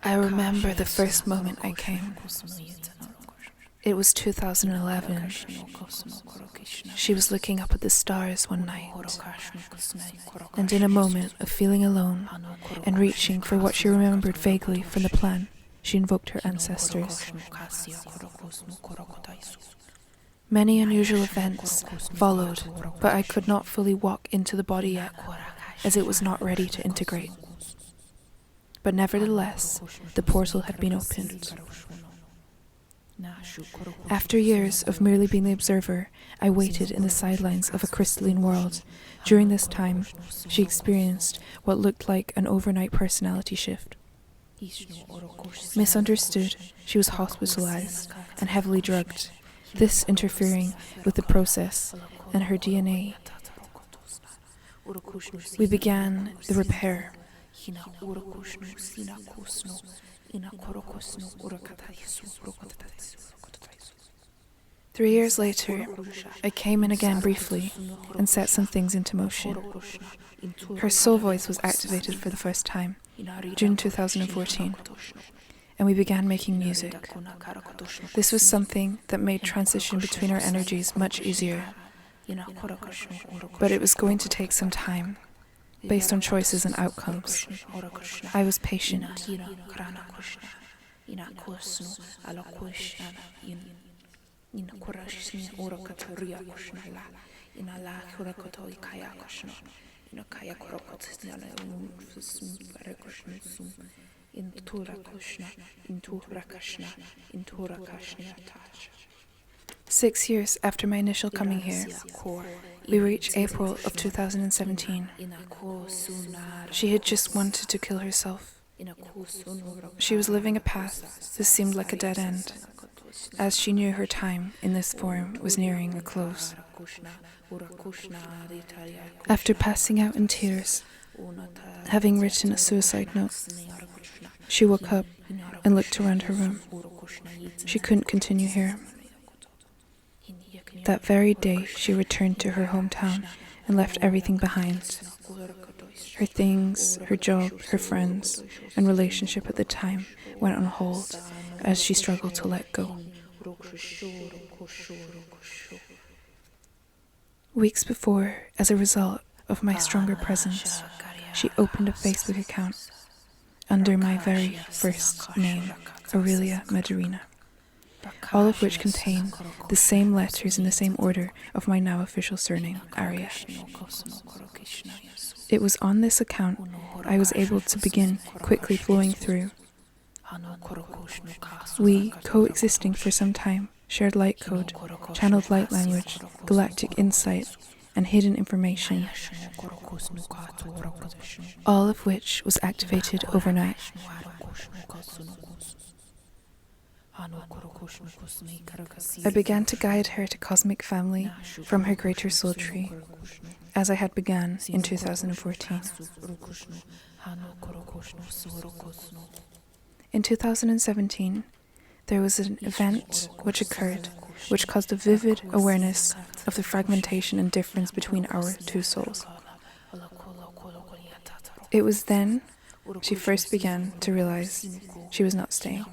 I remember the first moment I came. It was 2011. She was looking up at the stars one night, and in a moment of feeling alone and reaching for what she remembered vaguely from the plan, she invoked her ancestors. Many unusual events followed, but I could not fully walk into the body yet, as it was not ready to integrate. But nevertheless, the portal had been opened. After years of merely being the observer, I waited in the sidelines of a crystalline world. During this time, she experienced what looked like an overnight personality shift. Misunderstood, she was hospitalized and heavily drugged, this interfering with the process and her DNA. We began the repair. 3 years later, I came in again briefly and set some things into motion. Her soul voice was activated for the first time, June 2014, and we began making music. This was something that made transition between our energies much easier, but it was going to take some time, based on choices and outcomes. I was patient. Six years after my initial coming here, we reached April of 2017. She had just wanted to kill herself. She was living a path that seemed like a dead end, as she knew her time in this form was nearing a close. After passing out in tears, having written a suicide note, she woke up and looked around her room. She couldn't continue here. That very day, she returned to her hometown and left everything behind. Her things, her job, her friends, and relationship at the time went on hold as she struggled to let go. Weeks before, as a result of my stronger presence, she opened a Facebook account under my very first name, 𝙻𝙅𝙼𝙼, all of which contain the same letters in the same order of my now official surname, Arya. It was on this account I was able to begin quickly flowing through. We, coexisting for some time, shared light code, channeled light language, galactic insight, and hidden information, all of which was activated overnight. I began to guide her to cosmic family from her greater soul tree, as I had begun in 2014. In 2017, there was an event which occurred, which caused a vivid awareness of the fragmentation and difference between our two souls. It was then she first began to realize she was not staying.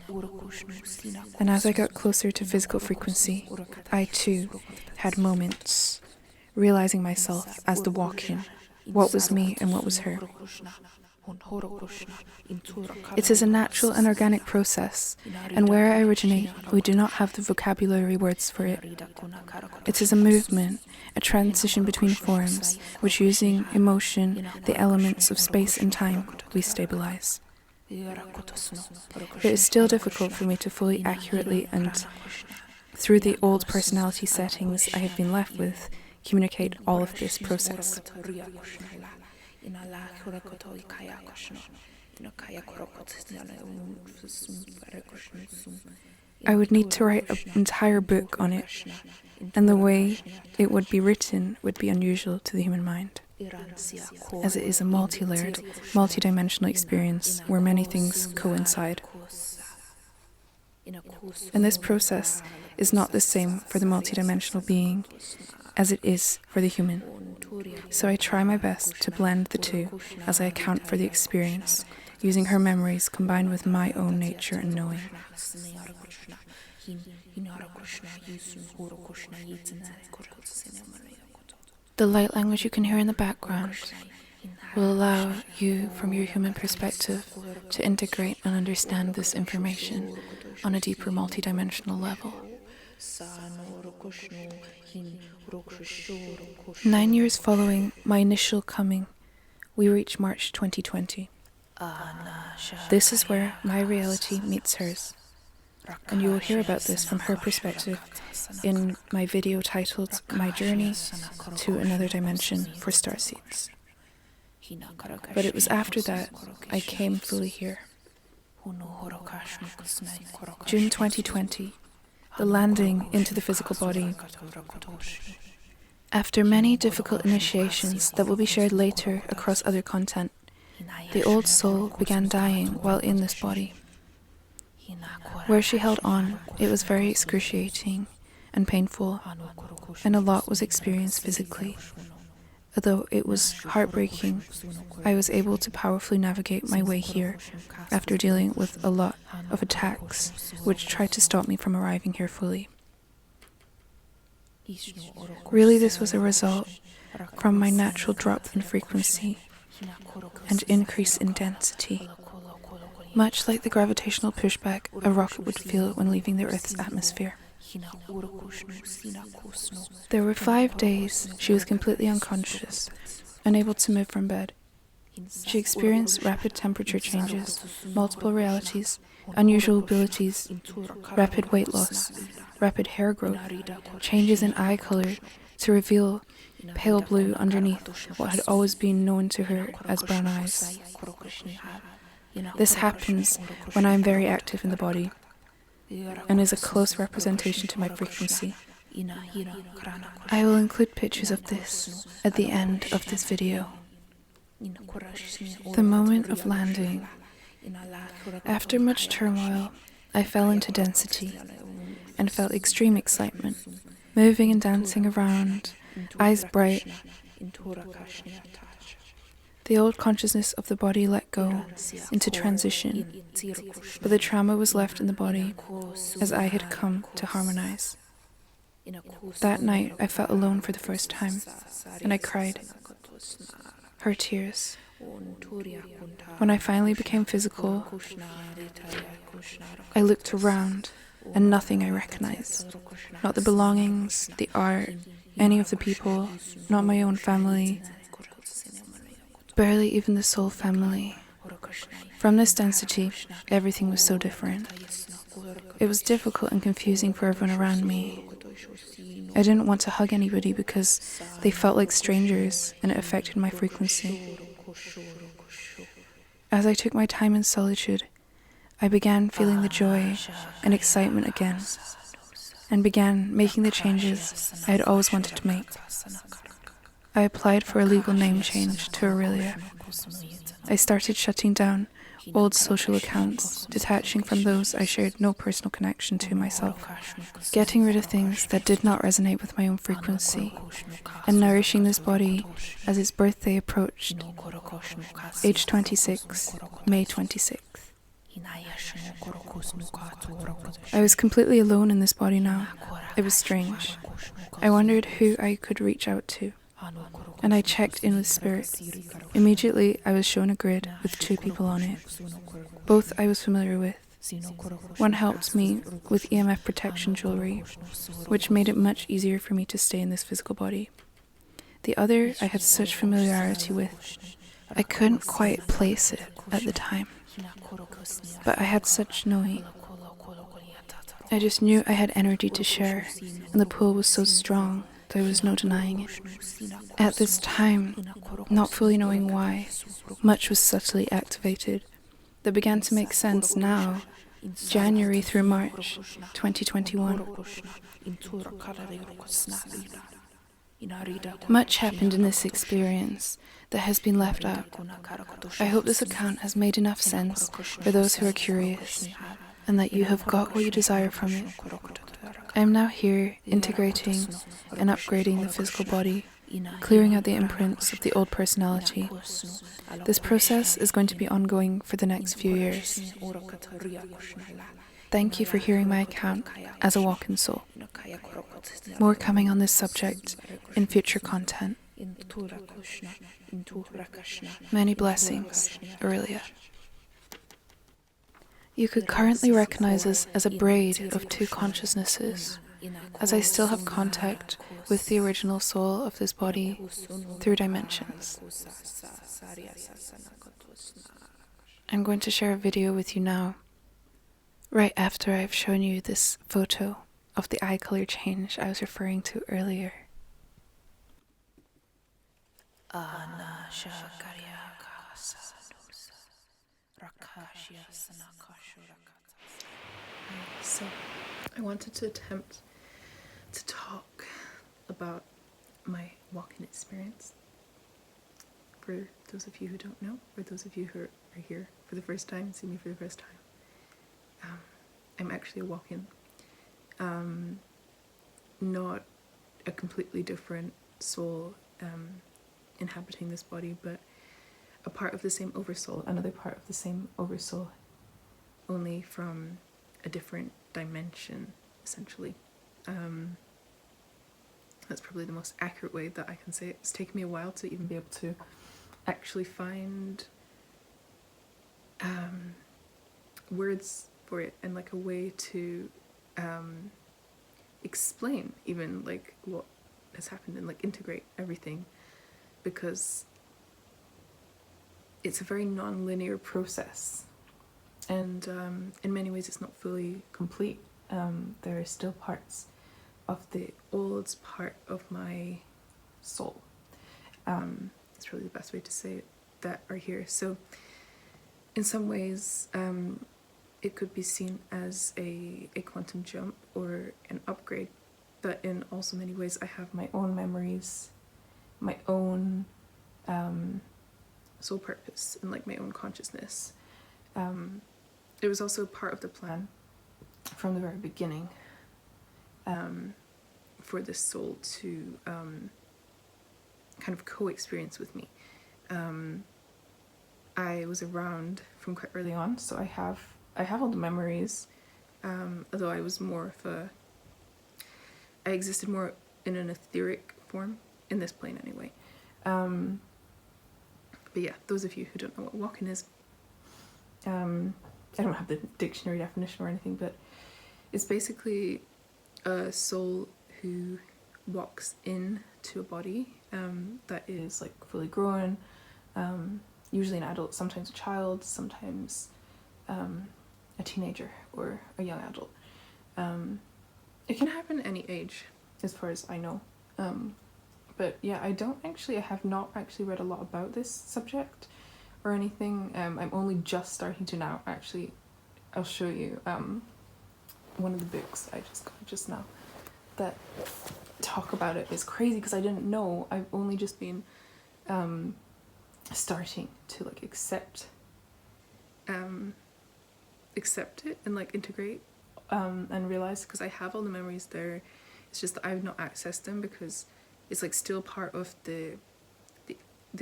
And as I got closer to physical frequency, I too had moments, realizing myself as the walk-in, what was me and what was her. It is a natural and organic process, and where I originate, we do not have the vocabulary words for it. It is a movement, a transition between forms, which using emotion, the elements of space and time, we stabilize. It is still difficult for me to fully accurately and, through the old personality settings I have been left with, communicate all of this process. I would need to write an entire book on it, and the way it would be written would be unusual to the human mind, as it is a multi-layered, multi-dimensional experience where many things coincide. And this process is not the same for the multidimensional being as it is for the human. So I try my best to blend the two as I account for the experience, using her memories combined with my own nature and knowing. The light language you can hear in the background will allow you, from your human perspective, to integrate and understand this information on a deeper multidimensional level. 9 years following my initial coming, we reach March 2020. This is where my reality meets hers, and you will hear about this from her perspective in my video titled My Journey to Another Dimension for Starseeds. But it was after that I came fully here. June 2020, the landing into the physical body. After many difficult initiations that will be shared later across other content, the old soul began dying while in this body. Where she held on, it was very excruciating and painful, and a lot was experienced physically. Although it was heartbreaking, I was able to powerfully navigate my way here after dealing with a lot of attacks which tried to stop me from arriving here fully. Really, this was a result from my natural drop in frequency and increase in density, much like the gravitational pushback a rocket would feel when leaving the Earth's atmosphere. There were 5 days she was completely unconscious, unable to move from bed. She experienced rapid temperature changes, multiple realities, unusual abilities, rapid weight loss, rapid hair growth, changes in eye color to reveal pale blue underneath what had always been known to her as brown eyes. This happens when I am very active in the body, and is a close representation to my frequency. I will include pictures of this at the end of this video. The moment of landing. After much turmoil, I fell into density and felt extreme excitement, moving and dancing around, eyes bright. The old consciousness of the body let go into transition, but the trauma was left in the body as I had come to harmonize. That night I felt alone for the first time, and I cried. Her tears. When I finally became physical, I looked around, and nothing I recognized. Not the belongings, the art, any of the people, not my own family, barely even the soul family. From this density, everything was so different. It was difficult and confusing for everyone around me. I didn't want to hug anybody because they felt like strangers and it affected my frequency. As I took my time in solitude, I began feeling the joy and excitement again, and began making the changes I had always wanted to make. I applied for a legal name change to 𝙻𝙅𝙼𝙼. I started shutting down old social accounts, detaching from those I shared no personal connection to myself, getting rid of things that did not resonate with my own frequency, and nourishing this body as its birthday approached, age 26, May 26th. I was completely alone in this body now. It was strange. I wondered who I could reach out to, and I checked in with spirit. Immediately, I was shown a grid with 2 people on it. Both I was familiar with. One helped me with EMF protection jewelry, which made it much easier for me to stay in this physical body. The other I had such familiarity with, I couldn't quite place it at the time. But I had such knowing. I just knew I had energy to share, and the pull was so strong, there was no denying it. At this time, not fully knowing why, much was subtly activated that began to make sense now, January through March 2021. Much happened in this experience that has been left out. I hope this account has made enough sense for those who are curious. and that you have got what you desire from it. I am now here integrating and upgrading the physical body, clearing out the imprints of the old personality. This process is going to be ongoing for the next few years. Thank you for hearing my account as a walk-in soul. More coming on this subject in future content. Many blessings, Aurelia. You could currently recognize us as a braid of two consciousnesses, as I still have contact with the original soul of this body through dimensions. I'm going to share a video with you now, right after I've shown you this photo of the eye color change I was referring to earlier. So, I wanted to attempt to talk about my walk-in experience. For those of you who don't know, or those of you who are here for the first time, see me for the first time, I'm actually a walk-in. Not a completely different soul inhabiting this body, but a part of the same oversoul, another part of the same oversoul, only from a different dimension, essentially. That's probably the most accurate way that I can say it. It's taken me a while to even be able to actually find words for it and like a way to explain even like what has happened and like integrate everything, because it's a very non-linear process, and in many ways it's not fully complete. There are still parts of the old part of my soul, it's probably the best way to say it, that are here. So in some ways it could be seen as a quantum jump or an upgrade, but in also many ways I have my own memories, my own soul purpose, and like my own consciousness. It was also part of the plan from the very beginning for this soul to kind of co-experience with me. I was around from quite early on, so I have all the memories, although I was more of I existed more in an etheric form, in this plane anyway. But yeah, those of you who don't know what walk-in is, I don't have the dictionary definition or anything, but it's basically a soul who walks into a body that is like fully grown, usually an adult, sometimes a child, sometimes a teenager or a young adult. It can happen any age, as far as I know. But yeah, I have not actually read a lot about this subject or anything. I'm only just starting to now, actually. I'll show you one of the books I just got just now that talk about it. Is crazy because I didn't know. I've only just been starting to like accept it and like integrate and realize, because I have all the memories there, it's just that I've not accessed them because it's like still part of the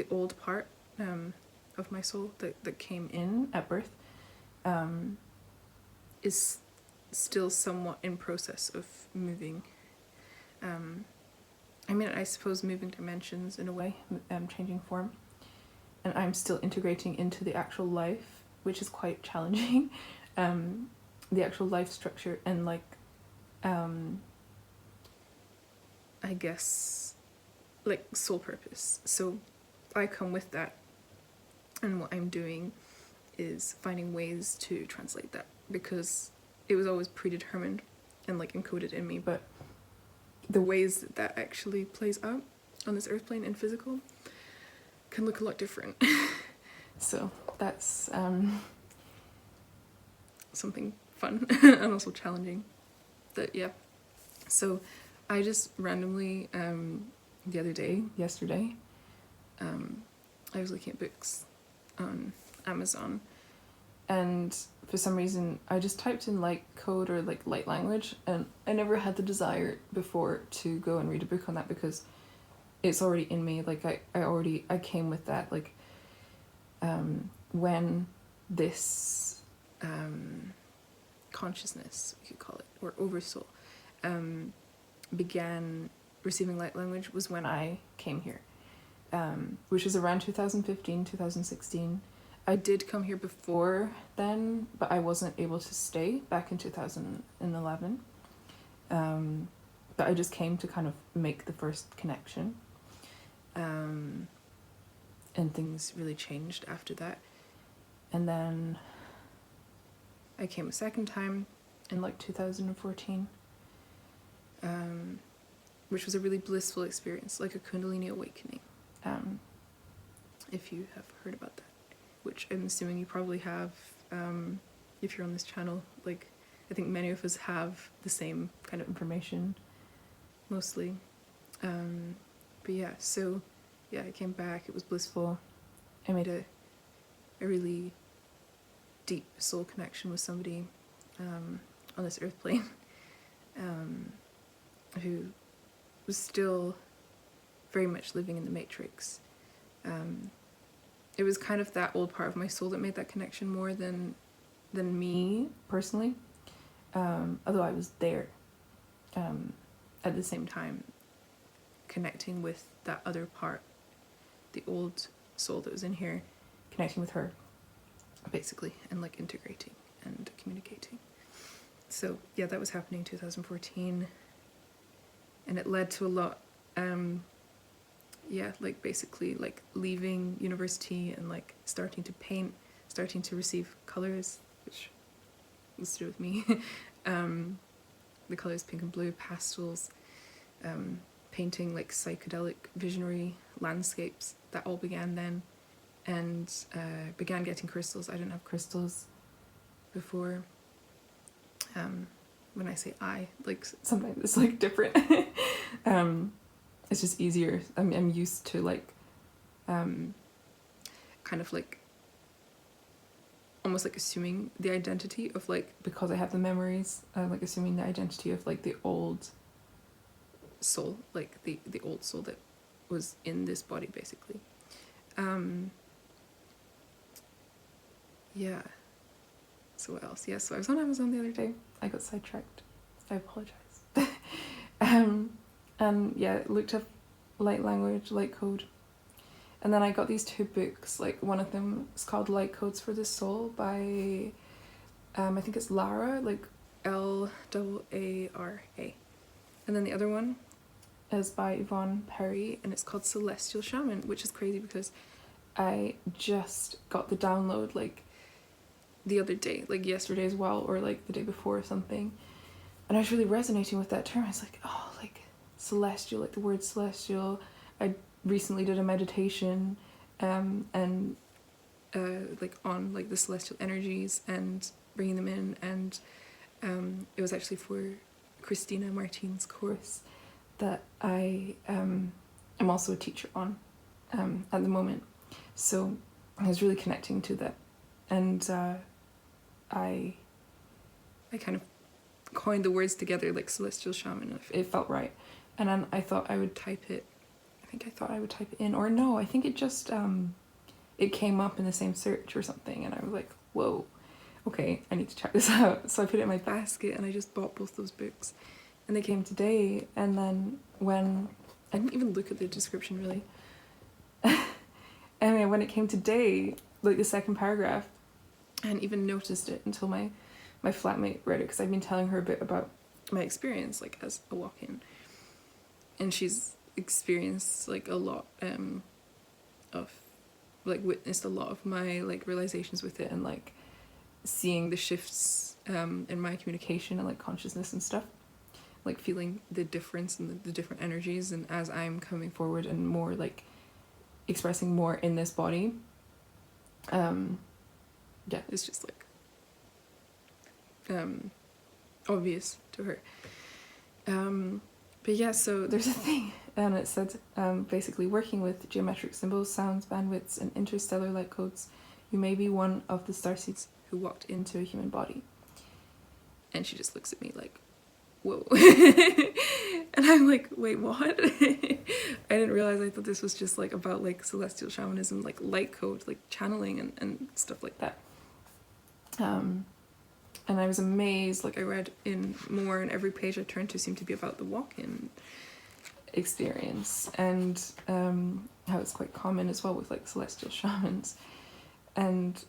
old part of my soul that came in at birth, is still somewhat in process of moving. I mean, I suppose moving dimensions in a way, changing form, and I'm still integrating into the actual life, which is quite challenging. The actual life structure and like I guess like soul purpose. So I come with that, and what I'm doing is finding ways to translate that, because it was always predetermined and like encoded in me, but the ways that actually plays out on this earth plane and physical can look a lot different. So that's something fun and also challenging. But yeah, so I just randomly yesterday I was looking at books on Amazon and for some reason I just typed in light code or like light language, and I never had the desire before to go and read a book on that because it's already in me. Like I came with that. Like when this consciousness, we could call it, or oversoul, began receiving light language was when I came here, which was around 2015, 2016. I did come here before then, but I wasn't able to stay back in 2011. But I just came to kind of make the first connection. And things really changed after that. And then I came a second time in like 2014, which was a really blissful experience, like a Kundalini awakening, if you have heard about that, which I'm assuming you probably have if you're on this channel. Like, I think many of us have the same kind of information, mostly. But yeah, so yeah, I came back, it was blissful. I made a really deep soul connection with somebody on this earth plane who was still very much living in the Matrix. It was kind of that old part of my soul that made that connection more than me personally, although I was there at the same time, connecting with that other part, the old soul that was in here, connecting with her basically, and like integrating and communicating. So yeah, that was happening in 2014, and it led to a lot, yeah, like basically like leaving university and like starting to paint, starting to receive colors, which was to do with me. The colors pink and blue, pastels, painting like psychedelic visionary landscapes. That all began then, and began getting crystals. I didn't have crystals before. When I say I, like sometimes it's like different. It's just easier. I'm used to like kind of like almost like assuming the identity of like, because I have the memories, like assuming the identity of like the old soul, like the old soul that was in this body basically. Yeah, so what else? Yeah, so I was on Amazon the other day. I got sidetracked, I apologize. And yeah, looked up light language, light code, and then I got these two books. Like, one of them is called Light Codes for the Soul by I think it's Lara, like L-A-A-R-A, and then the other one is by 𝙻𝙅𝙼, and it's called Celestial Shaman, which is crazy because I just got the download like the other day, like yesterday as well, or like the day before or something, and I was really resonating with that term. I was like, oh, like celestial, like the word celestial. I recently did a meditation and like on like the celestial energies and bringing them in, and it was actually for Christina Martin's course that I am also a teacher on at the moment. So I was really connecting to that, and I kind of coined the words together, like celestial shaman. It felt right, and then I thought I would type it. I think I thought I would type it in, or no, I think it just it came up in the same search or something, and I was like, whoa, okay, I need to check this out. So I put it in my basket, and I just bought both those books, and they came today. And then when I didn't even look at the description really. Anyway, when it came today, like the second paragraph, I hadn't even noticed it until my flatmate read it, because I've been telling her a bit about my experience like as a walk-in, and she's experienced like a lot of like witnessed a lot of my like realizations with it, and like seeing the shifts in my communication and like consciousness and stuff, like feeling the difference and the different energies, and as I'm coming forward and more like expressing more in this body, yeah, it's just like obvious to her. But yeah, so there's a thing, and it said basically, working with geometric symbols, sounds, bandwidths, and interstellar light codes, you may be one of the starseeds who walked into a human body. And she just looks at me like, whoa. And I'm like, wait, what? I didn't realize. I thought this was just like about like celestial shamanism, like light code, like channeling and stuff like that. And I was amazed. Like I read in more, and every page I turned to seemed to be about the walk-in experience, and how it's quite common as well with like celestial shamans. And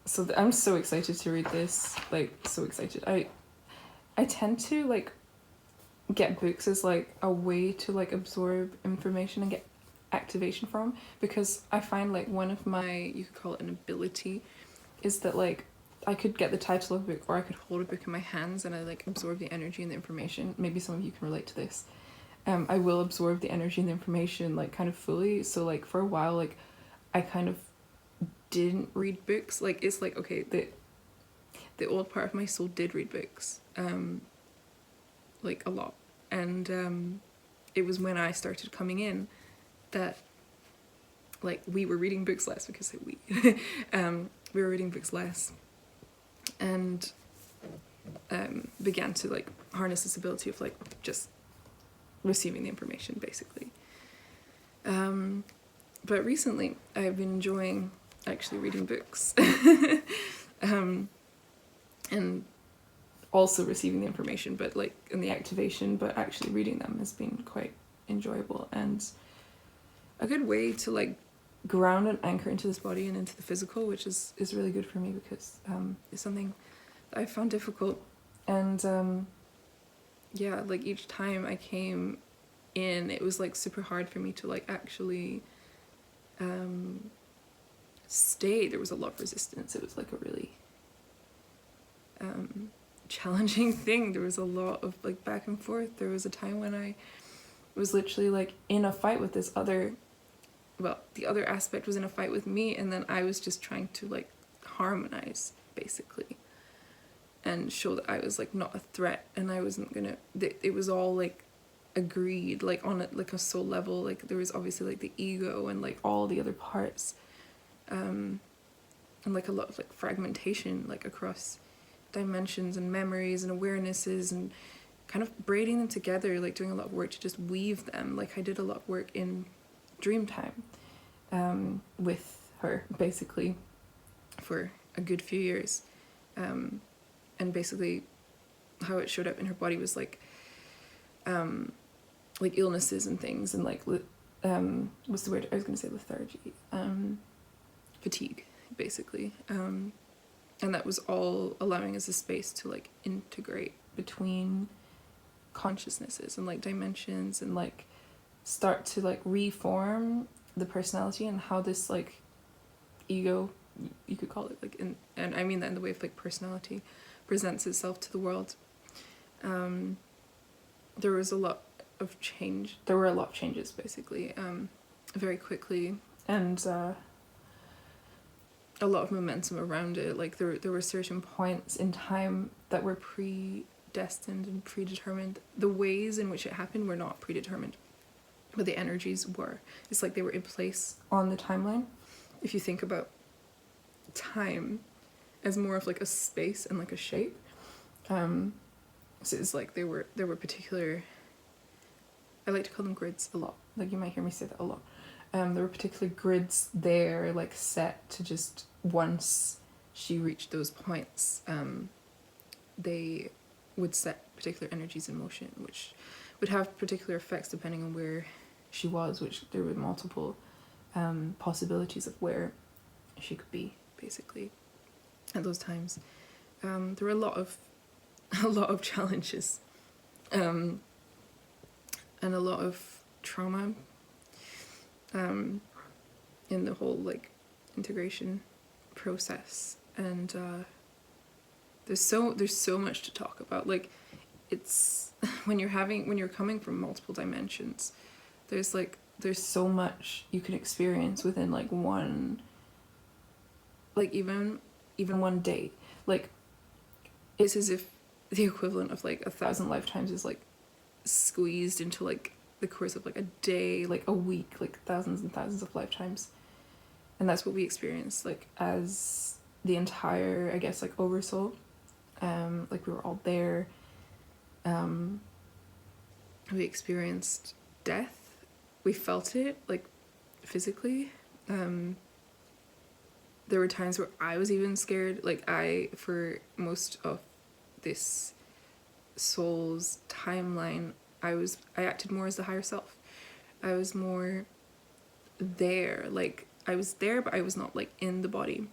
so I'm so excited to read this, like so excited. I tend to like get books as like a way to like absorb information and get activation from, because I find like one of my, you could call it an ability, is that like I could get the title of a book, or I could hold a book in my hands and I like absorb the energy and the information. Maybe some of you can relate to this. I will absorb the energy and the information like kind of fully. So like for a while, like I kind of didn't read books. Like it's like, okay, the old part of my soul did read books, like a lot. And it was when I started coming in that like we were reading books less, because we we were reading books less, and began to like harness this ability of like just receiving the information basically. But recently I've been enjoying actually reading books and also receiving the information, but like in the activation, but actually reading them has been quite enjoyable and a good way to like ground and anchor into this body and into the physical, which is really good for me, because it's something that I found difficult. And yeah, like each time I came in, it was like super hard for me to like actually stay. There was a lot of resistance. It was like a really challenging thing. There was a lot of like back and forth. There was a time when I was literally like in a fight with this other, well, the other aspect was in a fight with me, and then I was just trying to like harmonize basically and show that I was like not a threat, and I wasn't gonna, it was all like agreed, like on like a soul level. Like there was obviously like the ego and like all the other parts, and like a lot of like fragmentation like across dimensions and memories and awarenesses, and kind of braiding them together, like doing a lot of work to just weave them. Like I did a lot of work in dream time with her basically for a good few years, and basically how it showed up in her body was like illnesses and things, and like what's the word I was going to say, lethargy, fatigue basically, and that was all allowing us a space to like integrate between consciousnesses and like dimensions, and like start to like reform the personality, and how this like ego, you could call it, like and I mean that in the way of like personality presents itself to the world. There was a lot of change. There were a lot of changes basically, very quickly, and a lot of momentum around it. Like there were certain points in time that were predestined and predetermined. The ways in which it happened were not predetermined, but the energies were. It's like they were in place on the timeline. If you think about time as more of like a space and like a shape, so it's like there were particular, I like to call them grids a lot, like you might hear me say that a lot. There were particular grids there, like set to just, once she reached those points, they would set particular energies in motion, which would have particular effects depending on where she was, which there were multiple possibilities of where she could be basically at those times. There were a lot of challenges, and a lot of trauma in the whole like integration process, and there's so much to talk about. Like it's when you're coming from multiple dimensions, there's so much you can experience within like one, like even one day. Like it's as if the equivalent of like 1,000 lifetimes is like squeezed into like the course of like a day, like a week, like thousands and thousands of lifetimes. And that's what we experience like as the entire, I guess, like oversoul. Like we were all there. We experienced death. We felt it, like, physically. There were times where I was even scared. Like, for most of this soul's timeline, I acted more as the higher self. I was more there. Like, I was there, but I was not, like, in the body.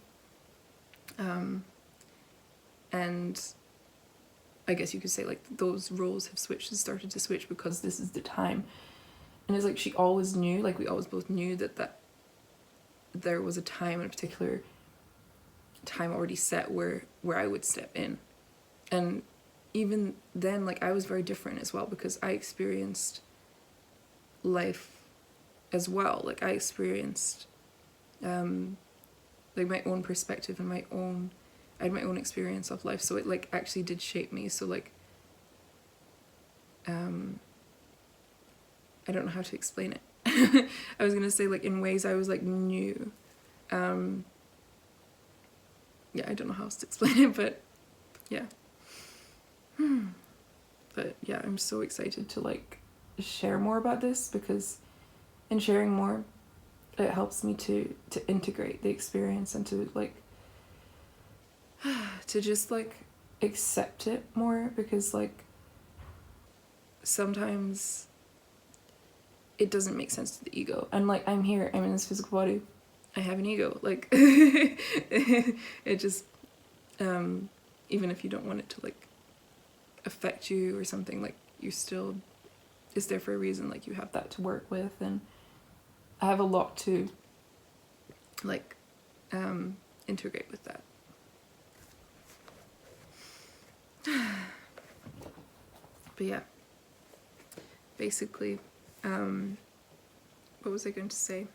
And I guess you could say, like, those roles have switched and started to switch because this is the time. And it's like she always knew, like, we always both knew that there was a time, a particular time already set where I would step in. And even then, like, I was very different as well because I experienced life as well. Like, I experienced like my own perspective and I had my own experience of life, so it, like, actually did shape me. So, like, I don't know how to explain it. I was gonna say, like, in ways I was, like, new. Yeah, I don't know how else to explain it, but yeah. But yeah, I'm so excited to, like, share more about this, because in sharing more, it helps me to integrate the experience and to, like, to just, like, accept it more, because, like, sometimes it doesn't make sense to the ego. And, like, I'm here, I'm in this physical body, I have an ego, like, it just, even if you don't want it to, like, affect you or something, like, you still, it's there for a reason. Like, you have that to work with, and I have a lot to, like, integrate with that. But yeah, basically, what was I going to say?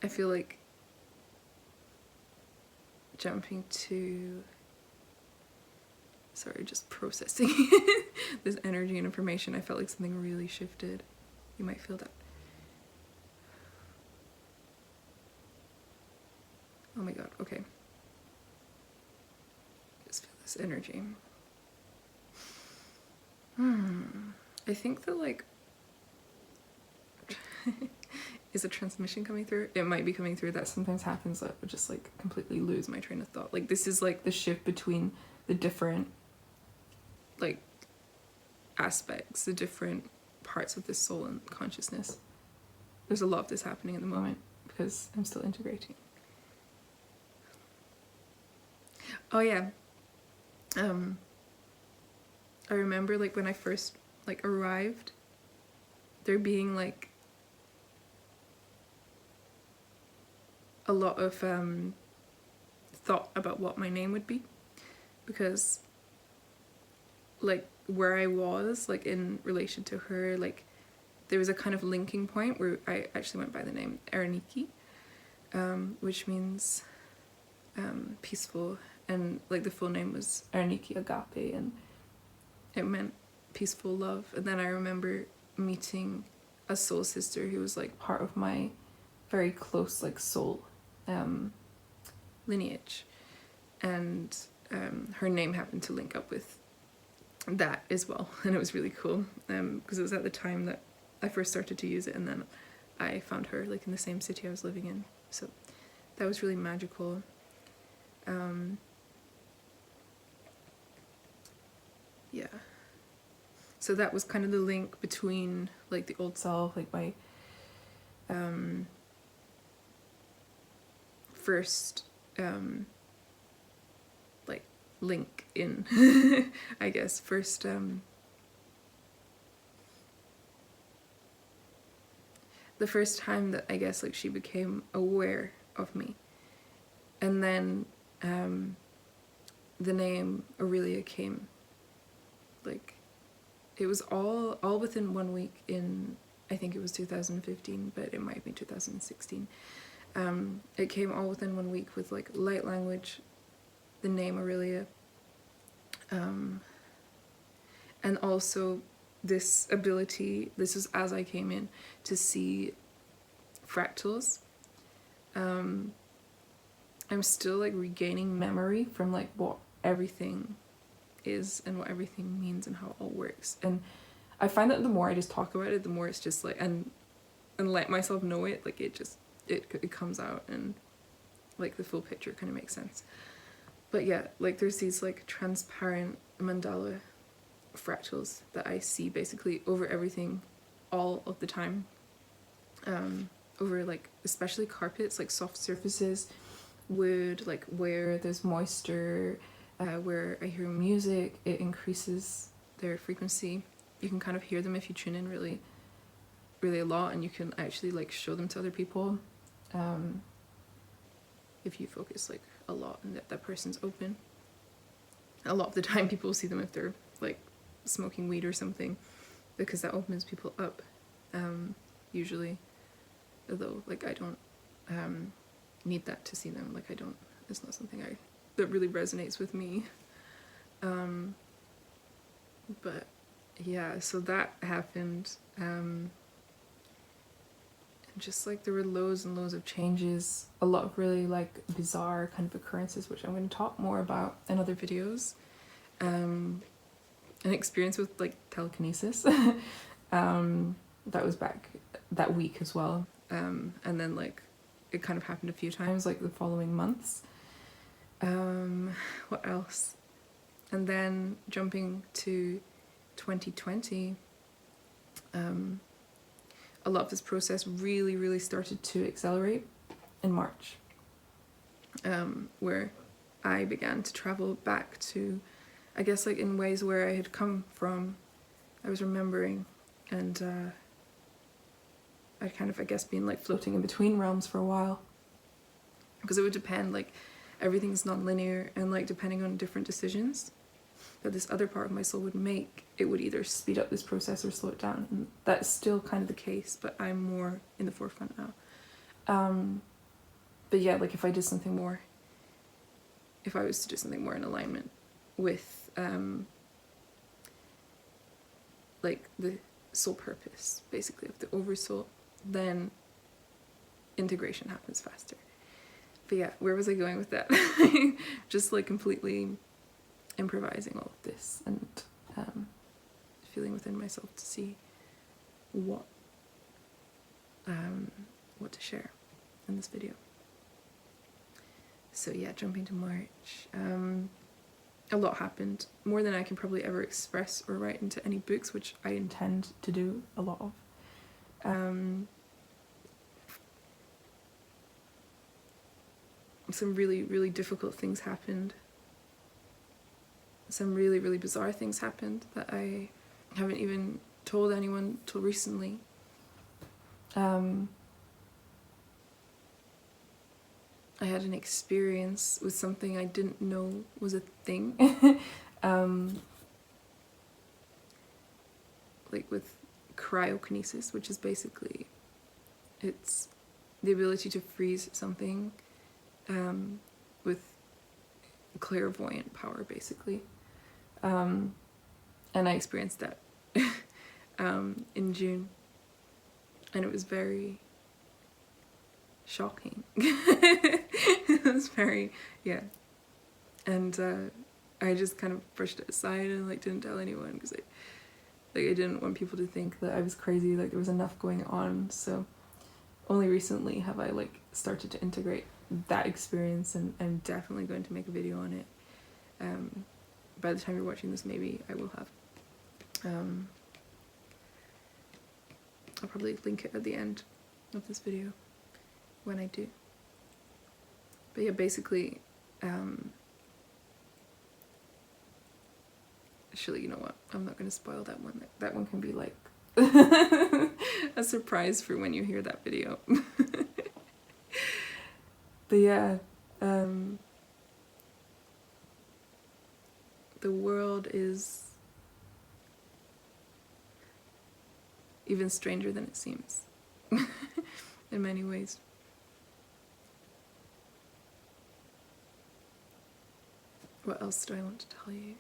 I feel like jumping to, sorry, just processing this energy and information. I felt like something really shifted. You might feel that. Oh my god, okay. Just feel this energy. I think that, like, is a transmission coming through? It might be coming through. That sometimes happens. I would just, like, completely lose my train of thought. Like, this is, like, the shift between the different, like, aspects, the different parts of this soul and consciousness. There's a lot of this happening at the moment because I'm still integrating. Oh yeah. I remember, like, when I first, like, arrived, there being, like, a lot of thought about what my name would be, because, like, where I was, like, in relation to her, like, there was a kind of linking point where I actually went by the name 𝙻𝙅𝙼𝙼, which means peaceful, and, like, the full name was 𝙻𝙅𝙼𝙼 agape, and it meant peaceful love. And then I remember meeting a soul sister who was, like, part of my very close, like, soul lineage, and her name happened to link up with that as well, and it was really cool, because it was at the time that I first started to use it, and then I found her, like, in the same city I was living in, so that was really magical. Yeah, so that was kind of the link between, like, the old self, like, my first like, link in I guess first the first time that, I guess, like, she became aware of me. And then the name Aurelia came, like, it was all within 1 week in, I think it was 2015, but it might be 2016. It came all within 1 week with, like, light language, the name Aurelia, and also this ability, this was as I came in, to see fractals. I'm still like regaining memory from like what everything is and what everything means and how it all works. And I find that the more I just talk about it, the more it's just like, and let myself know it, like it just, it comes out and like the full picture kind of makes sense. But yeah, like there's these like transparent mandala fractals that I see basically over everything all of the time. Over like especially carpets, like soft surfaces, wood, like where there's moisture, where I hear music, it increases their frequency. You can kind of hear them if you tune in really a lot, and you can actually like show them to other people if you focus like a lot and that person's open. A lot of the time people will see them if they're like smoking weed or something, because that opens people up, usually. Although like I don't need that to see them, like I don't, it's not something that really resonates with me. But yeah, so that happened, and just like there were loads and loads of changes, a lot of really like bizarre kind of occurrences, which I'm going to talk more about in other videos. An experience with like telekinesis that was back that week as well, and then like it kind of happened a few times like the following months. What else? And then jumping to 2020, a lot of this process really started to accelerate in March, where I began to travel back to, I guess like in ways where I had come from. I was remembering, and I'd kind of, I guess, been like floating in between realms for a while, because it would depend, like everything's non-linear, and like depending on different decisions that this other part of my soul would make, it would either speed up this process or slow it down. And that's still kind of the case, but I'm more in the forefront now. But yeah, like if I did something more, if I was to do something more in alignment with like the soul purpose, basically, of the oversoul, then integration happens faster. But yeah, where was I going with that? Just like completely improvising all of this, and feeling within myself to see what to share in this video. So yeah, jumping to March, a lot happened, more than I can probably ever express or write into any books, which I intend to do a lot of. Some really difficult things happened. Some really bizarre things happened that I haven't even told anyone till recently. I had an experience with something I didn't know was a thing. Like with cryokinesis, which is basically, it's the ability to freeze something with clairvoyant power, basically. And I experienced that in June, and it was very shocking. It was very, yeah. And I just kind of brushed it aside and like didn't tell anyone, because I didn't want people to think that I was crazy, like there was enough going on. So only recently have I like started to integrate that experience, and I'm definitely going to make a video on it. By the time you're watching this, maybe I will have. I'll probably link it at the end of this video when I do. But yeah, basically, actually, you know what? I'm not going to spoil that one. That one can be like a surprise for when you hear that video. But yeah, the world is even stranger than it seems in many ways. What else do I want to tell you?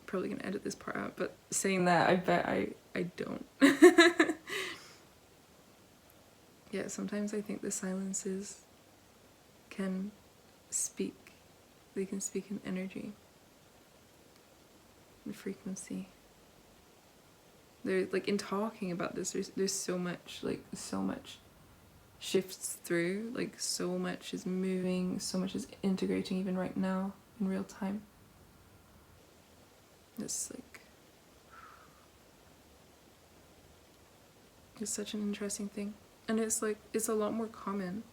Probably gonna edit this part out, but saying that, I bet I don't. Yeah, sometimes I think the silence is can speak. They can speak in energy and frequency. They're like, in talking about this, there's so much, like, so much shifts through, like, so much is moving, so much is integrating even right now in real time. It's like, it's such an interesting thing. And it's like, it's a lot more common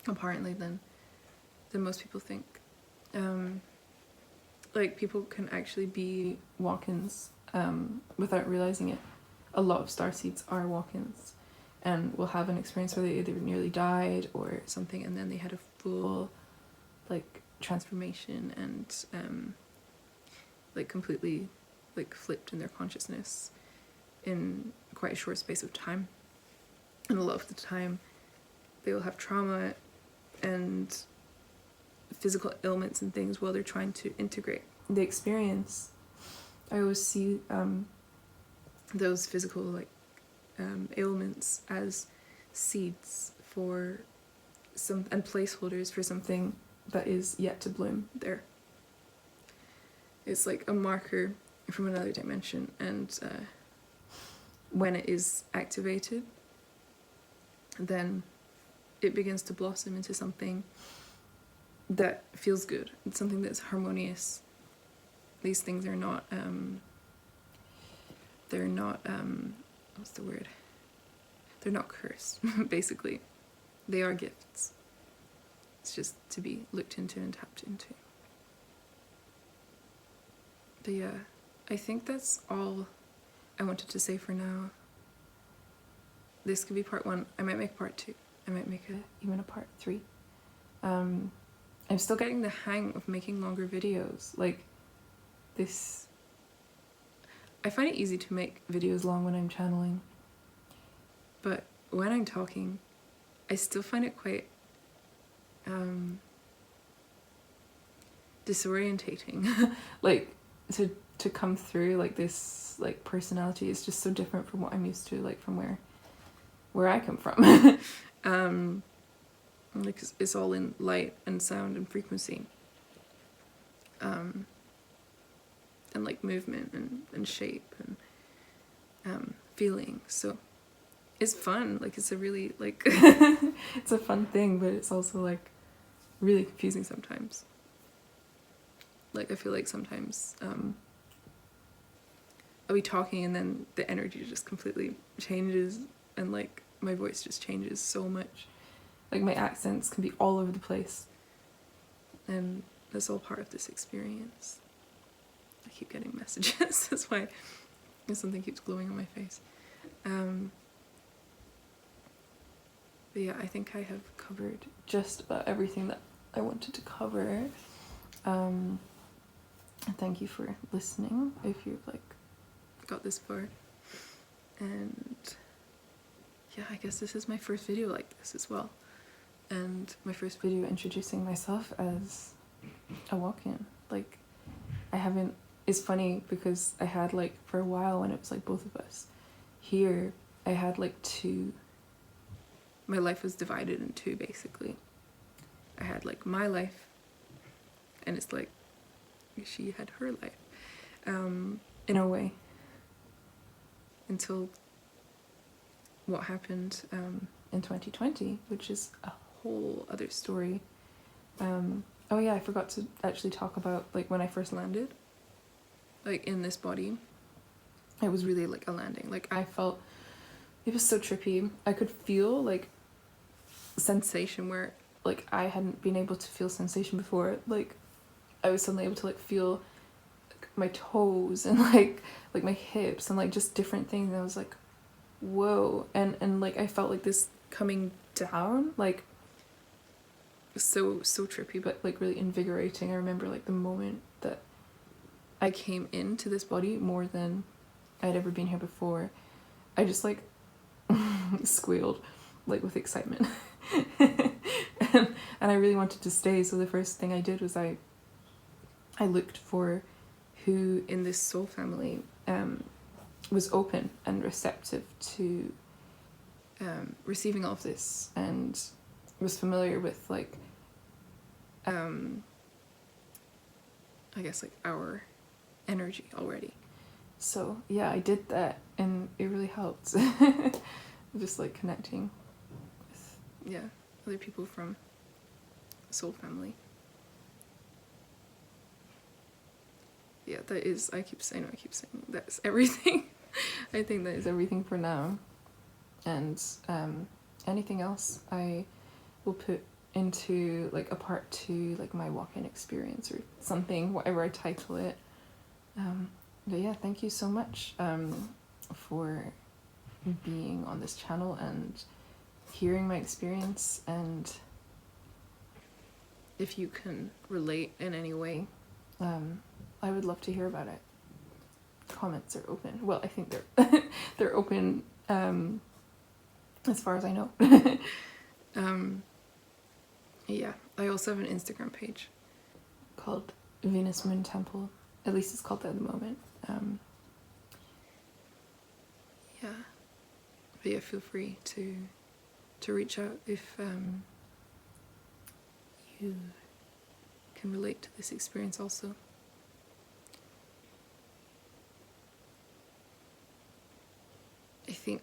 apparently than most people think. Like, people can actually be walk-ins without realizing it. A lot of starseeds are walk-ins and will have an experience where they either nearly died or something, and then they had a full, like, transformation and like completely, like, flipped in their consciousness in quite a short space of time. And a lot of the time they will have trauma and physical ailments and things while they're trying to integrate the experience. I always see those physical, like, ailments as seeds for some, and placeholders for something that is yet to bloom there. It's like a marker from another dimension, and when it is activated, then it begins to blossom into something that feels good. It's something that's harmonious. These things are not, they're not, what's the word? They're not cursed, basically. They are gifts. It's just to be looked into and tapped into. But yeah, I think that's all I wanted to say for now. This could be part 1. I might make part 2. I might make even a part 3. I'm still getting the hang of making longer videos. Like, this, I find it easy to make videos long when I'm channeling, but when I'm talking, I still find it quite disorientating. Like, to come through, like, this, like, personality is just so different from what I'm used to, like, from where I come from. Like, it's all in light and sound and frequency, and like movement and shape and feeling. So it's fun. Like, it's a really, like, it's a fun thing, but it's also, like, really confusing sometimes. Like, I feel like sometimes I'll be talking and then the energy just completely changes, and, like, my voice just changes so much. Like, my accents can be all over the place, and that's all part of this experience. I keep getting messages, that's why something keeps glowing on my face. But yeah, I think I have covered just about everything that I wanted to cover. Thank you for listening, if you've, like, got this far. And yeah, I guess this is my first video like this as well, and my first video introducing myself as a walk-in. Like, I haven't, it's funny because I had, like, for a while when it was, like, both of us here, I had, like, 2, my life was divided in 2, basically. I had, like, my life, and it's like she had her life, in a way, until what happened in 2020, which is a whole other story. Oh yeah, I forgot to actually talk about, like, when I first landed, like, in this body. It was really, like, a landing. Like, I felt, it was so trippy. I could feel, like, sensation where, like, I hadn't been able to feel sensation before. Like, I was suddenly able to, like, feel, like, my toes and, like my hips and, like, just different things, and I was like, whoa. And like, I felt like this coming down, like, so trippy, but, like, really invigorating. I remember, like, the moment that I came into this body, more than I'd ever been here before, I just, like, squealed, like, with excitement. and I really wanted to stay, so the first thing I did was I looked for who in this soul family was open and receptive to receiving all of this, and was familiar with, like, I guess like our energy already. So yeah, I did that and it really helped. Just like connecting with, yeah, other people from soul family. Yeah, that is, I keep saying that's everything. I think that is everything for now. And anything else I will put into like a part 2, like my walk-in experience or something, whatever I title it. But yeah, thank you so much for being on this channel and hearing my experience, and if you can relate in any way, I would love to hear about it. Comments are open. Well, I think they're open as far as I know. Yeah, I also have an Instagram page called Venus Moon Temple. At least it's called that at the moment. Yeah, but yeah, feel free to reach out if you can relate to this experience also. I think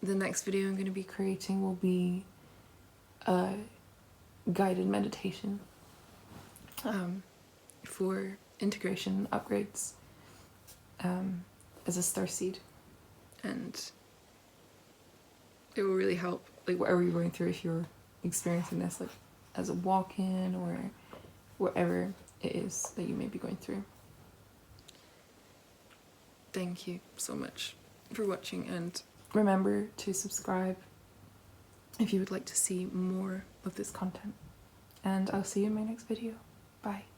the next video I'm going to be Creating will be a guided meditation for integration upgrades as a starseed, and it will really help, like whatever you're going through, if you're experiencing this like as a walk-in or whatever it is that you may be going through. Thank you so much for watching, and remember to subscribe if you would like to see more of this content, and I'll see you in my next video. Bye.